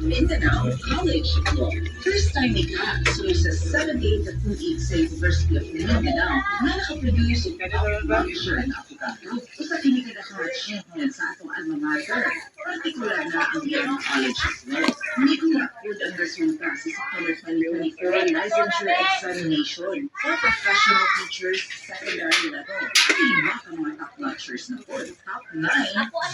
Mindanao College Law. First time ni Ka, sa 78 at University of Mindanao na nakaproduce ng lecture na Apogado o sa kinikadakatch sa atong alma mater. Partikular na ang Mindanao College of Law. Hindi ko na-upload ang resulta sa September 2024 licensure examination for professional teachers secondary level. Lima ang mga top-notchers na po. Top 9,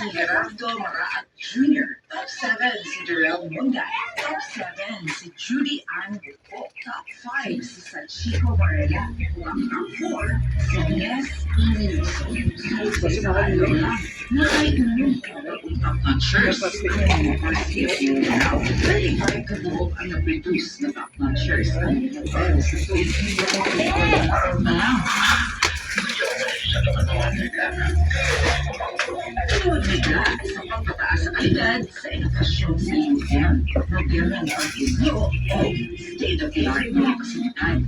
si Gerardo Maraat Jr. Top 7, si Darrell Mungay. Top 7, si Judy Ann Buko. Top 5, si Sachiko Varela. Ang top 4, si Yes Inuso. So, sa Lola, na ay top-notchers sa University of Mindanao. 35 kabuok ang na-produce na top-notchers. Tunod nila sa pagpataas sa kalidad sa edukasyon sa UM. Nagyarang pag-ibyo o state-of-the-art na kasunod.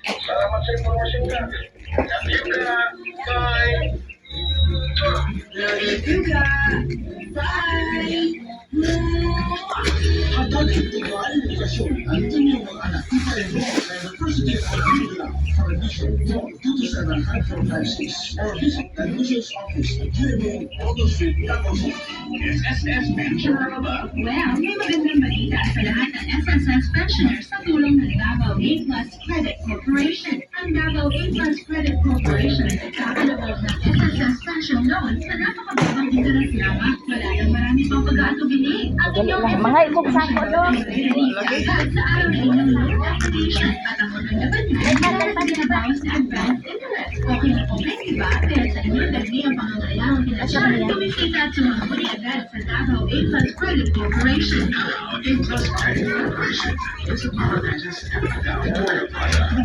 Salamat sa informasyon ka. Love you ka. Bye. Love you ka. Bye. Hanggang ito ba ang edukasyon ang inyong mga anak ipareho sa University of Manila for admission to 27546 or visit the admissions office at GMA Auto Street, Davao City. SSS Venture ba? Well, may magandang balita sa lahat ng SSS pensioners sa tulong ng Davao A Plus Credit Corporation. Ang Davao A Plus Credit Corporation ay nagkakalabot ng SSS pension loan sa napakababang interes lamang. Wala nang marami pang pag-aatubili. Ang inyong Mga ikog sako doon. sa araw na inyong loan application at ang maganda balita ay pinabawas na advance interest. Okay na po ba, diba? Kaya sa inyong dagli ang pangangailangan pinasyon, tumisita at sumabuli agad sa Davao A Plus Credit Corporation. A Plus Credit Corporation is a power business and a Davao product.